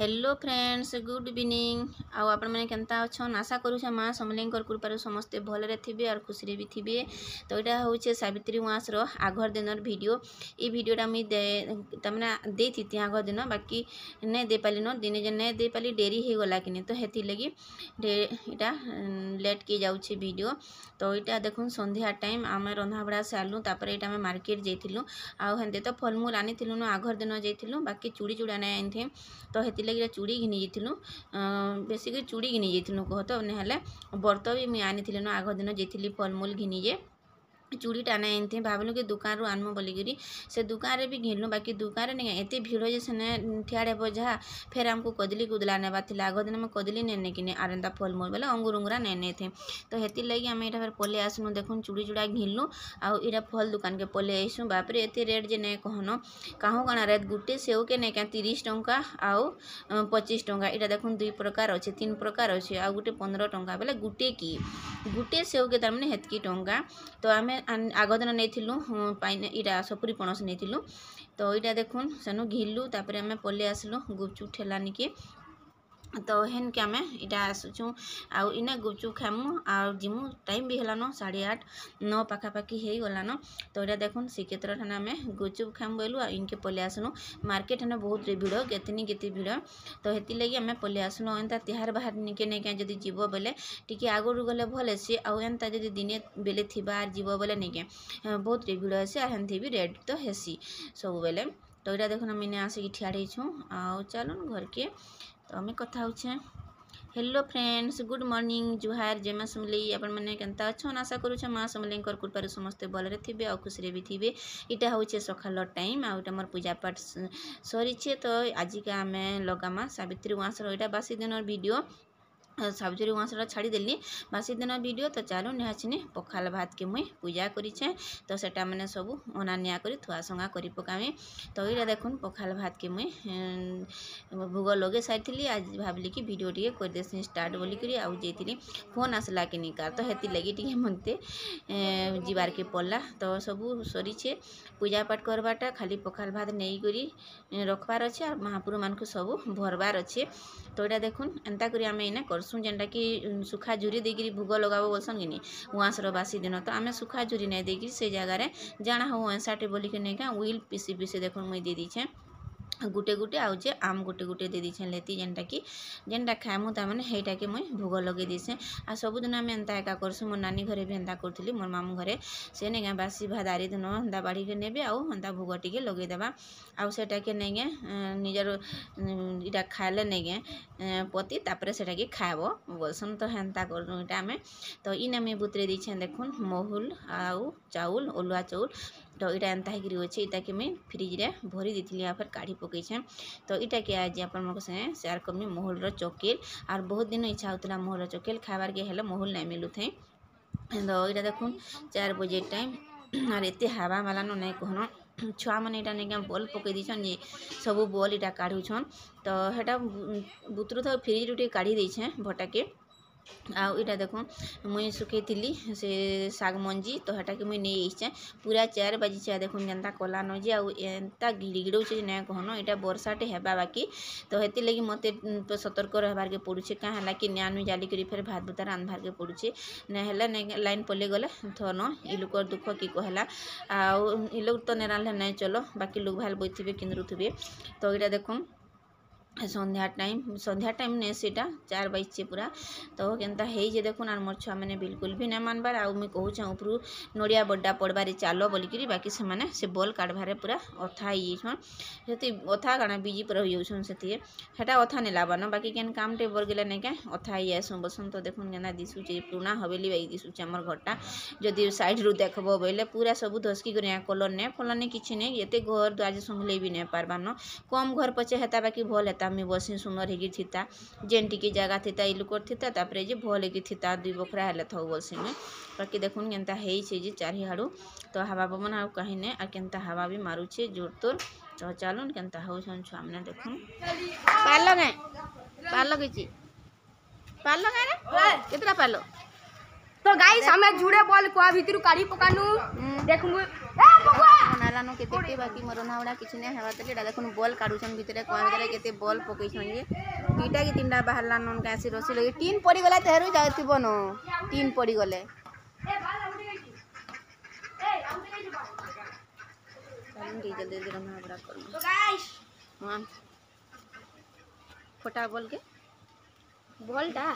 Hello friends good evening आपण मैंने केनता अच्छन आशा करूँ माँ समलें कृपार समस्ते भलरे थे और खुशी भी थे। तो यहाँ हूँ सावित्री मास आगर दिन वीडियो ये वीडियोटा मुझे तमने दे थी आगर दिन बाकी नहीं दे पाली न दिने जे नहीं दे पाली डेरी हो गला कि तो हेती लगी इटा लेट किए जाऊँचे वीडियो। तो यहाँ देखुन संध्या टाइम आम रंधा बड़ा सारू तापर यहाँ आम मार्केट जाइलु आते तो फलमूल आनी न आगर दिन जाइलु बाकी चूड़ी चूड़ा नहीं आनी थे तो हेती लगे चूड़ी घिनी जाइलु बेसिक चूड़ी घिनी जाइलु कह तो ना बर्त भी मुझे आनी न आग दिन जाइली फलमूल घिनी जे चूड़ीटा नहीं आनी भावलु कि दुकान रू आनमु बोलिकी से दुकान भी घिनलु बाकी दुकान नहीं एत भीड़ जे से ठियाड़ हे जहाँ फेर आमको कदली कुदला नेबा थिला आग दिन में कदली नहीं कि आरंदा फलमूल बोले अंगूर उंगुरा नहीं थे तो हेती लगी आम यहाँ फिर पलि आसनु देखुन चूड़ी चूड़ा घिनलु आईटा फल दुकान के पलि आसु बापरे एत रेट जे नहीं कहन कहूँ कण रेट गुटे सेव के नहीं क्या 30 टंका आउ 25 टंका यहाँ देखुन 2 प्रकार अच्छे 3 प्रकार अच्छे आ गोटे 15 टंका बोले गुटे सेव के तार मैंने हेतकी टंका। तो आम आग दिन नहीं पाइन इटा सपुरी पणस नहीं तो यहाँ देखुन सेनु घिलु तापर आम पलि आसलु गुपचुप ठेलानी के तो हेन के आम इटा आसुचु आउ इना गुपचुप खामु आ जिमु टाइम भी हेलान 8:30-9 पाखापाखि हो गलान। तो यहाँ देखुन श्रीक्षेत्र ठाने आम गुपचुप खामु बोलु आ इनके पलि आसनु मार्केट ठाने बहुत भिड़ केते भिड़ तो हेती लगी आम पलि आसनु एंता तिहार बाहर निके नहीं क्या जब जीव बोले टी आगुरी गले भल सी आंता जब दिने बेले थी जीव बोले नहीं क्या बहुत भिड़ आसी आ हेन्थी भी रेड तो हेसी सब बेले। तो यहाँ देखुन आम आसिक ठियाड़ी छूँ आ चलो घर के तो आम कथा होछे। हेलो फ्रेंड्स गुड मॉर्निंग जुहार जय माँ समलेई आपण मैंने केनता अच्छन आशा करूँ माँ समलेई कृपार समस्ते भलरे थे और खुशी भी थे। यहाँ हूँ सकाल टाइम आटा मोर पूजा पाठ सरीचे तो आजिका आम लगामा सावित्री मास यहाँ बासी दिन वीडियो सावित्री मासटा छाड़देली बासी दिन वीडियो तो चलो निहाचिनी पखाल भात के मुई पूजा करें तो सेटा मैंने सब अनानिया कर थुआसंगा कर पकामी। तो यहाँ देखुन पखाल भात के मुई भोग लगे सारी आज भाविली कि वीडियो टे करदेसी स्टार्ट बोलिकी आउी फोन आसला कि निकार तो हेती लगी टे मते जीवार के पड़ला तो सब सरीचे पूजा पाठ करवाटा खाली पखाल भात नहीं करी रखबार अच्छे और महापुर मान सब भरबार अच्छे। तो यहाँ देखुन एंता करी आम इना करसुँ जेनटा कि सुखा झुरी देकर भोग लगाब बोलसन कि नहीं उहाँसर बासी दिन तो आम सुखा झुरी नहीं देकर से जगार जाना हो ऐसाटे बोलिक नहीं क्या उइल पीसी देखुन मुई दे दीछे गुटे गुटे आउे आम गुटे गुटे दे दीछे लेती जेनटा खाएमु ताने हेटा के मुई भोग लगे दीसे आ सबुदिन आम एंता एका करसु मोर नानी घरे भी एंता करी मोर मामू घरे से नहीं क्या बासी भात आरी दिन एंता बाड़ी के नेबे आंता भोग टे लगेदेवा आटा के नहीं क्या निजर इटा खाए नहीं क्या पति तापर से खाएब बोलसन तो हेन्ता करूँ इटा आम तो इन आम बुतरे दीछे देखुन महुल आउ चाउल ओलुआ चाउल तो यहाँ एंता होकर अच्छे इटा के मुझे फ्रिज रे भरी दी फिर काढ़ी पकईछे। तो इटा के आज आप संगे शेयर करनी महुल चकेल और बहुत दिन इच्छा होता महुल चकेल खाबार के हेल्ला महुल नहीं मिलू थे। तो यहाँ देखुन 4 बजे टाइम और एत हवा माला नहीं कहन छुआ मैंने यहाँ नहीं बल पकई दीछन जे सब बल इटा काढ़ुछन तो हेटा बुतरू तो फ्रिज रू काढ़ी देछे भटा के आटा देखो मुई सुखे से साग मंजी तो हेटा के मुई नहीं आइछे पूरा 4 बजे देखो जेनता कला न जे आंता गिड़गड़े ना कहन यहाँ वर्षाटे हेबा बाकी तो हेती लगी मते सतर्क रहबार के पड़ुछे क्या है कि न्यानु जाली करी फिर भात भुता रांधबार के पड़ुछे ना लाइन पलि गले थन इ लोकर दुख कि कहला इ लोग तो नहीं रांधले नहीं चलो बाकी लोग भाल बैठे किंद्रुथे। तो यहाँ देखो संध्या टाइम ने सीटा 4 बजे पूरा तो केनता हे देखुन आर मोर छुआ मैंने बिल्कुल भी नहीं मानबार आ मुझे कहूँ उपरू नड़िया बड्डा पड़बार चलो बोलिकी बाकी से बल काढ़बार पूरा अथा होती अथा काଣା बिजी पर होउछन से हेटा अथा नहीं लाबान बाकी केन काम टे बर गले नहीं क्या अथा ही आसु बसन। तो देखुन केना दिशुचे पुराना हवेली बाई दिशुचे आमर घरटा जदि साइड रू देखब बोले पूरा सब धसकी कर कलर ने फलने किसी नहीं ये घर द्वार संभले भी नहीं पारबान कम घर पचे हेता बाकी भल हेता मी बसी सुंदर होगी थीता जेन टी जगह थीता इ लोकर थीता तापर जे भल होगी थीता 2 बखरा हेले थौ बसी में बाकी देखुन केनता हे जे चारिहाड़ू तो हवा पवन आ कहीं ने आ केनता हवा भी मारुछे जोर तोर। तो चलो केनता होछन छुआ मैंने देखुन पाल लगेछि पाल लगा रे केतरा पालो तो गाइस हमें जुड़े बॉल को भीतर काढ़ी पकानु देखु बनालानो केते बाकी मोर रंधाबड़ा किछि नै हेबा तले एटा देखुन बॉल काडुछन भितरे कोआ भितरे केते बॉल पकैछन जे दुईटा कि तीनटा बाहरला नन कासी रसी लगे तीन पड़ी गला तेहरू जातिबो न तीन पड़ी गले जल्दी जल्दी रंधाबड़ा करू तो गाइस हां फोटा बॉल के बॉलटा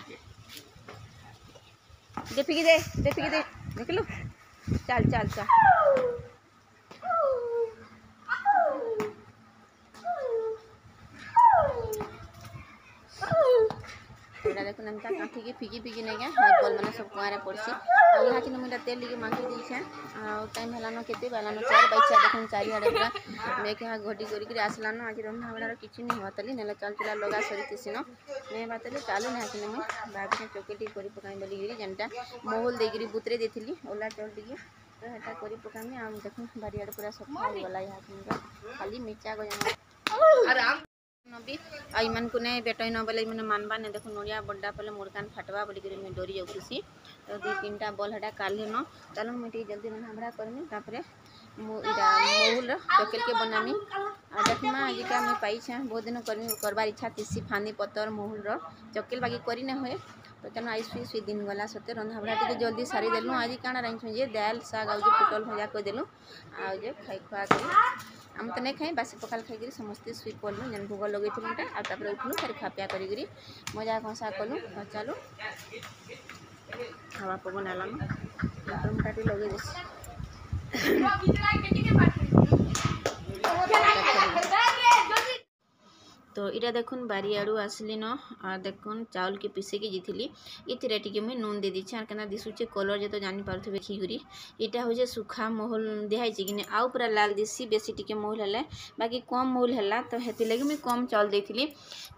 दे फेंकी दे देख लो चल चल चल देखो नंता काठी के फिकी नहीं गया बॉल मैंने सब कुआरे पड़सी और यहाँ कि मुझे तेल लिखे मांगी दी छे टाइम हेलानो केते बेलानो 4 बच्चा देखन 4 आड़े पूरा मैं के घटी करी आसलानो आज रंधाबड़ा किछि नहीं होतली नेला चल चला लगा सरितिसिनो मैं बातले चालू नहीं कि मैं भाभी चोकेटी करी पकाई बोली गिरी जनता मोहल देगिरी बुतरे देथिली ओला चल दिए तो हेटा करी पकामी हम देखन बारी आड़े पूरा सब हो गला यहाँ खाली मिर्चा गया आराम नबी आई मन को नहीं बेटई न बोले मैंने मानबा नहीं देखो नड़िया बड्डा पहले मुड़कान फाटवा बोली कर मैं डरी जाऊँगी तो 2-3टा बॉल हटा काले न चलो मुझे जल्दी रंधाबड़ा करमी तापर मोहुल चकेल के बनामी देखमा आज का मुझे पाई बहुत दिन करमी करबार इच्छा तीसी फानी पतर मोहुल चकेल बाकी करी नहीं हुए तो चलो आई सुई दिन गला सत्य रंधाबड़ा टे जल्दी सारी देलु आज काଣା रांधछु जे दाल साग आउ पुटल भजा कर देलु आ जे खाई खुआ कर हम तो नहीं खाई बासी पखाल खाई समस्ते शुई पड़लु जेन भोग लगे उठलु फिर खापिया करी मजा घसा कलु चलो हवा पवन आलाम लगे तो इटा देखुन बारी आड़ू आसली न आ देखुन चाउल के पिसे के जीथली इथिरे टिके मुई नून दे दीछे आर केना दिसुचे कलर जे तो जानि पारथबे खीगुरी इटा होजे सुखा मोहल देहाई छि किने आउ पूरा लाल दिसी बेसी टिके मोहल हले बाकी कम मोहल हला तो हेति लगे मुई कम चाउल देथिली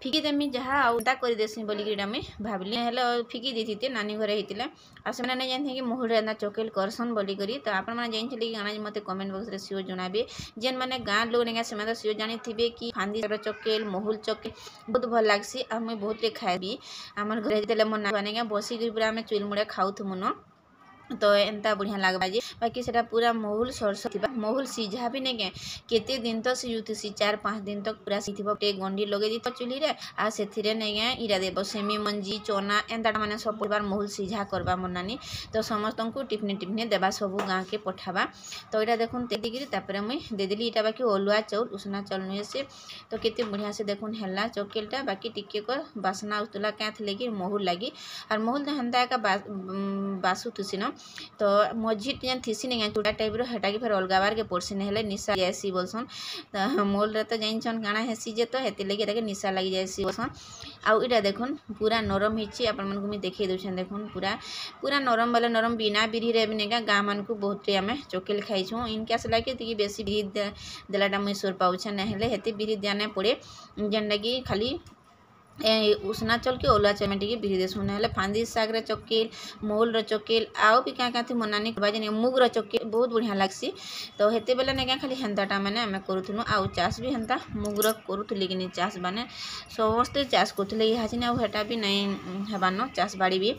फिकी देमी जहा आउदा कर देसी बोली गिडा में भाबली हेले फिकी देथिते नानी घरे हितिला आ से माने जानथे कि मोहल रे ना चोकेल करसन बोली करी तो आपन माने जानथिले कि गाना मते कमेंट बॉक्स रे सियो जणाबे जेन माने गां लोग नेगा से माने सियो जानि थिबे कि फांदी चोकेल मोहल चोकेल बहुत भल लागसी आ मैं बहुत खाइबी आमर घरे जेते मन बनेगा बसी पूरा आम चुल मुड़े खाऊ न तो एंता बढ़िया लगवा जे बाकी सेटा पूरा मोहुल सरस थिबा मोहुल सीझा भी नहीं केते दिन तो सीजुथसी 4-5 दिन तक पूरा सीथिबो टे गंडी लगे दी तो चुली रे आ सेथिरे नहीं इरा देबो सेमी मंजी चोना एंता माने सब परिवार मोहुल सीझा करबा मनानी तो समस्त को टिफनी देबा सब गाँ के पठाबा तो इटा देखुन तेदिगिरी तापर मुई देदेली इटा बाकी ओलुआ चाउल उसना चाउल नुहे से तो केते बढ़िया से देखुन हेला चोकेलटा बाकी टिके को बासना उतला क्या थे कि मोहुल लगी और मोहुल तो हेन्ता का बासु तुसी न तो मझी जेन थीसी नहीं चूड़ा टाइप हेटा कि फिर अलगाबार के पड़सी नहीं हेले निशा जाएसी बोलसन तो मोल रे तो जानछन काଣା हेसी जे तो हेति लगे एटाके निशा लगी जाएसी बोलसन आउ इटा देखुन पूरा नरम हिची आपन मन को मी देखै दोछन देखुन पूरा नरम वाला नरम बिना बिरी रे बिनेगा गाँ मन को बहुत आमे चोकेल खाइछु इनका से लागे कि बेसी बिरी देलाटा मुई सोर पाउछ नहीं हेले हेति बिरी देने पड़े जेन लगी खाली उसना चल के ओला चल में टिके बिरी देसु ना फांदी साग रे चोकेल मोल रो चोकेल आउ भी क्या थी मनानी बाजे मुग रो चोकेल बहुत बढ़िया लागसी तो हेते बेला नहीं खाली हेन्ताटा मैंने आम करूँ आउ चाष भी हेन्ता मुग रो करूली कि चाष मैंने समस्ते चाष करुले यहाँ आउ हेटा भी नहीं हेबान चाष बाड़ी भी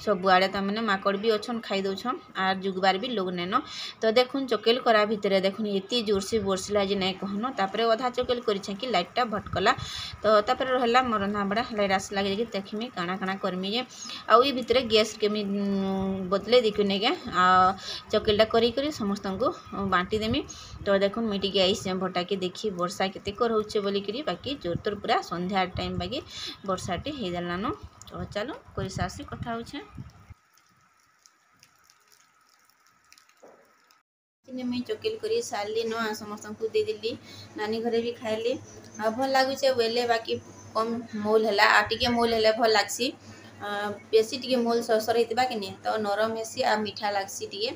सब आड़े तमें माकड़ भी अच्छन खाई दौछन आर जुगबार भी लोग नेन तो देखुन चोकेल करा भितर देखुन एति जोर से बरसला जे नहीं कहन तापर अधा चोकेल कर कि लाइटा भटकला तो तापर रहा मोर रंधाबड़ा लाइट आस लगे कि देखमी काଣା काଣା करमी जे आउ ये भितर गैस के बदले देखु नहीं क्या चोकेलटा करी समस्त को बांटी देमी तो देखुन मुझे टी आईस भटा के देखी वर्षा केते कर होचे बोलिकी बाकी जोर तोर पूरा संध्या टाइम बाकी वर्षाटे हो गलान तो चलो कोई सासी कथा होछे मुई चोकेल करी सारली न समस्त को दे दिली नानी घरे भी खाइली आ भल लगुचे बोले बाकी कम मोल है आ टिके मोल है भल लगसी बेसी टिके मोल सरसर होता कि नहीं तो नरम हेसी आ मीठा लगसी टिके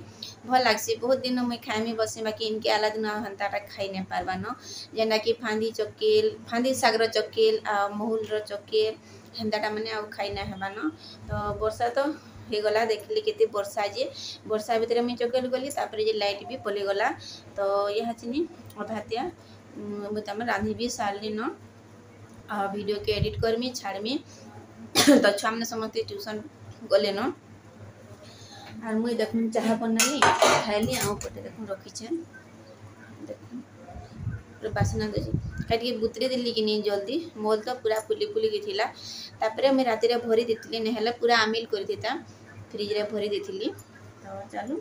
भल लगसी बहुत दिन मुई खाइमी बसी बाकी इनके आला दिन हेन्ताटा खाई नहीं पारबान जेना कि फांदी चोकेल फांदी सागर चोकेल आ मोहुल रो चोकेल हेन्ताटा मैंने आउ खाई नहीं हेबान तो वर्षा तो हो गला देखली केते वर्षा जे वर्षा भितर मुई चोकेल गली तापर जे लाइट भी पले गला तो यहाँ चिनी अधातिया मुझे रांधि भी सारली न वीडियो के एडिट करमी छाड़मी तो छुआ मैंने समस्त ट्यूशन गले न और मुई देखुन चाह बनाली खाइली आउ पटे देखुन रखीछे पूरा बासना दे कहीं बुतरे दिल्ली कि नहीं जल्दी मोल तो पूरा फुली फुली थिला तापर मुझे राति भरी देती ना पूरा आमिल कर फ्रिज रे भरी देती तो चलू